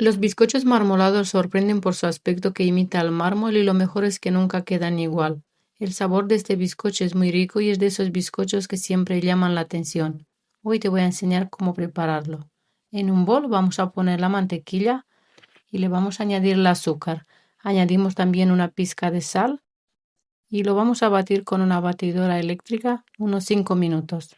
Los bizcochos marmolados sorprenden por su aspecto que imita al mármol y lo mejor es que nunca quedan igual. El sabor de este bizcocho es muy rico y es de esos bizcochos que siempre llaman la atención. Hoy te voy a enseñar cómo prepararlo. En un bol vamos a poner la mantequilla y le vamos a añadir el azúcar. Añadimos también una pizca de sal y lo vamos a batir con una batidora eléctrica unos 5 minutos.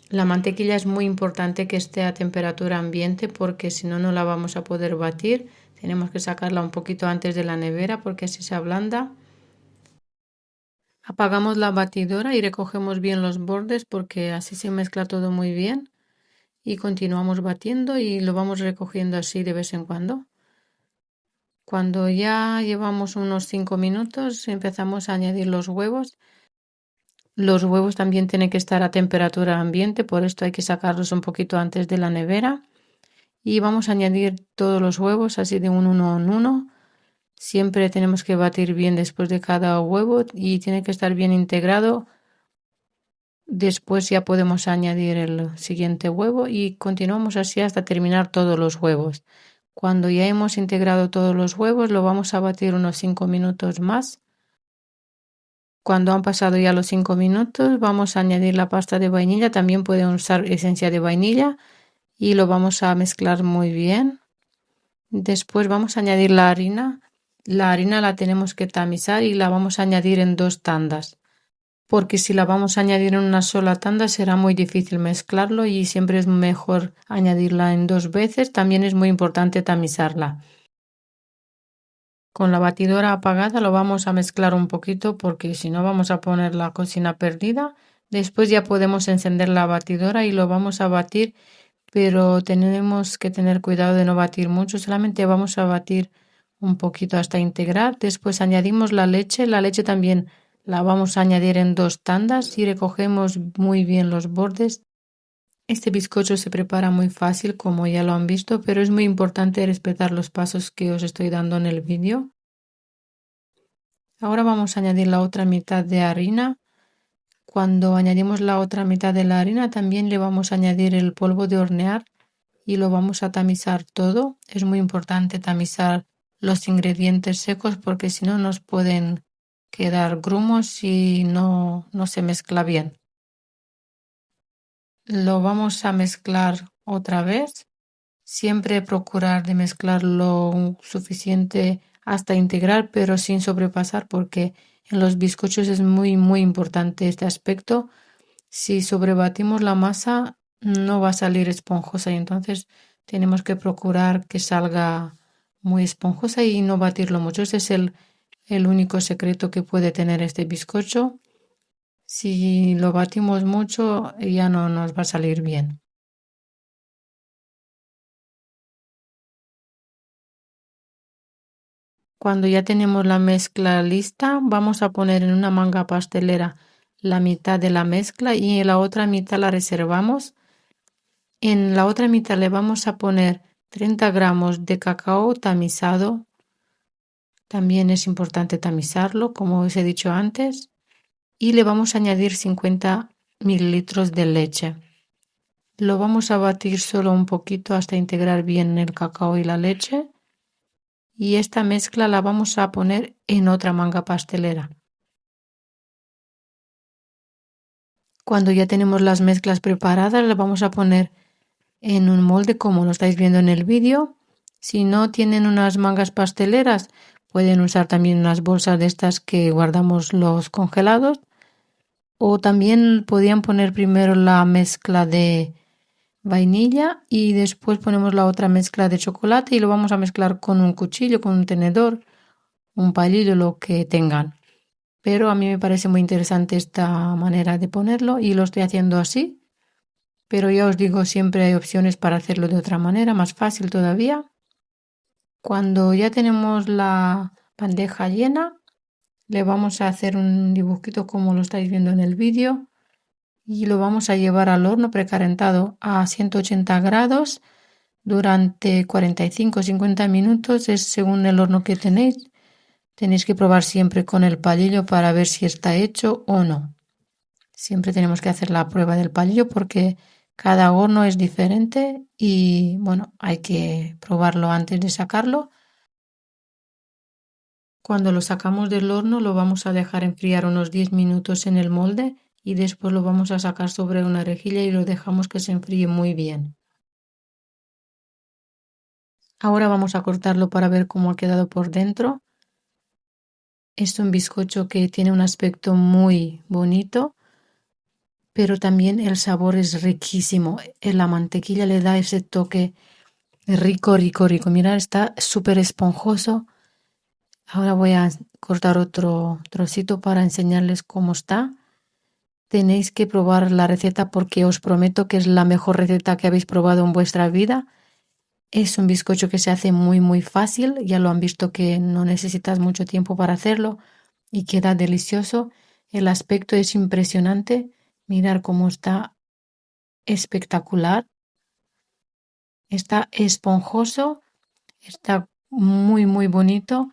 La mantequilla es muy importante que esté a temperatura ambiente porque si no, no la vamos a poder batir. Tenemos que sacarla un poquito antes de la nevera porque así se ablanda. Apagamos la batidora y recogemos bien los bordes porque así se mezcla todo muy bien. Y continuamos batiendo y lo vamos recogiendo así de vez en cuando. Cuando ya llevamos unos 5 minutos empezamos a añadir los huevos. Los huevos también tienen que estar a temperatura ambiente, por esto hay que sacarlos un poquito antes de la nevera. Y vamos a añadir todos los huevos así de uno en uno. Siempre tenemos que batir bien después de cada huevo y tiene que estar bien integrado. Después ya podemos añadir el siguiente huevo y continuamos así hasta terminar todos los huevos. Cuando ya hemos integrado todos los huevos lo vamos a batir unos 5 minutos más. Cuando han pasado ya los 5 minutos vamos a añadir la pasta de vainilla. También pueden usar esencia de vainilla y lo vamos a mezclar muy bien. Después vamos a añadir la harina. La harina la tenemos que tamizar y la vamos a añadir en 2 tandas, porque si la vamos a añadir en una sola tanda será muy difícil mezclarlo y siempre es mejor añadirla en 2 veces. También es muy importante tamizarla. Con la batidora apagada lo vamos a mezclar un poquito porque si no vamos a poner la cocina perdida. Después ya podemos encender la batidora y lo vamos a batir, pero tenemos que tener cuidado de no batir mucho, solamente vamos a batir un poquito hasta integrar. Después añadimos la leche también la vamos a añadir en 2 tandas y recogemos muy bien los bordes. Este bizcocho se prepara muy fácil, como ya lo han visto, pero es muy importante respetar los pasos que os estoy dando en el vídeo. Ahora vamos a añadir la otra mitad de harina. Cuando añadimos la otra mitad de la harina también le vamos a añadir el polvo de hornear y lo vamos a tamizar todo. Es muy importante tamizar los ingredientes secos porque si no nos pueden quedar grumos y no se mezcla bien. Lo vamos a mezclar otra vez. Siempre procurar de mezclar lo suficiente hasta integrar, pero sin sobrepasar porque en los bizcochos es muy importante este aspecto. Si sobrebatimos la masa no va a salir esponjosa y entonces tenemos que procurar que salga muy esponjosa y no batirlo mucho. Ese es el único secreto que puede tener este bizcocho. Si lo batimos mucho ya no nos va a salir bien. Cuando ya tenemos la mezcla lista, vamos a poner en una manga pastelera la mitad de la mezcla y en la otra mitad la reservamos. En la otra mitad le vamos a poner 30 gramos de cacao tamizado. También es importante tamizarlo, como os he dicho antes. Y le vamos a añadir 50 mililitros de leche. Lo vamos a batir solo un poquito hasta integrar bien el cacao y la leche. Y esta mezcla la vamos a poner en otra manga pastelera. Cuando ya tenemos las mezclas preparadas, las vamos a poner en un molde como lo estáis viendo en el vídeo. Si no tienen unas mangas pasteleras, pueden usar también unas bolsas de estas que guardamos los congelados. O también podían poner primero la mezcla de vainilla y después ponemos la otra mezcla de chocolate y lo vamos a mezclar con un cuchillo, con un tenedor, un palillo, lo que tengan. Pero a mí me parece muy interesante esta manera de ponerlo y lo estoy haciendo así. Pero ya os digo, siempre hay opciones para hacerlo de otra manera, más fácil todavía. Cuando ya tenemos la bandeja llena, le vamos a hacer un dibujito como lo estáis viendo en el vídeo y lo vamos a llevar al horno precalentado a 180 grados durante 45-50 minutos, es según el horno que tenéis. Tenéis que probar siempre con el palillo para ver si está hecho o no. Siempre tenemos que hacer la prueba del palillo porque Cada horno es diferente y bueno, hay que probarlo antes de sacarlo. Cuando lo sacamos del horno lo vamos a dejar enfriar unos 10 minutos en el molde y después lo vamos a sacar sobre una rejilla y lo dejamos que se enfríe muy bien. Ahora vamos a cortarlo para ver cómo ha quedado por dentro. Es un bizcocho que tiene un aspecto muy bonito, pero también el sabor es riquísimo. La mantequilla le da ese toque rico, rico, rico. Mirad, está súper esponjoso. Ahora voy a cortar otro trocito para enseñarles cómo está. Tenéis que probar la receta porque os prometo que es la mejor receta que habéis probado en vuestra vida. Es un bizcocho que se hace muy muy fácil, ya lo han visto que no necesitas mucho tiempo para hacerlo y queda delicioso. El aspecto es impresionante. Mirar cómo está espectacular. Está esponjoso, está muy muy bonito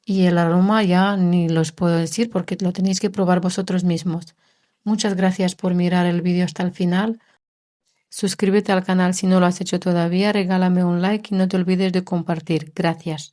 y el aroma ya ni los puedo decir porque lo tenéis que probar vosotros mismos. Muchas gracias por mirar el vídeo hasta el final. Suscríbete al canal si no lo has hecho todavía, regálame un like y no te olvides de compartir. Gracias.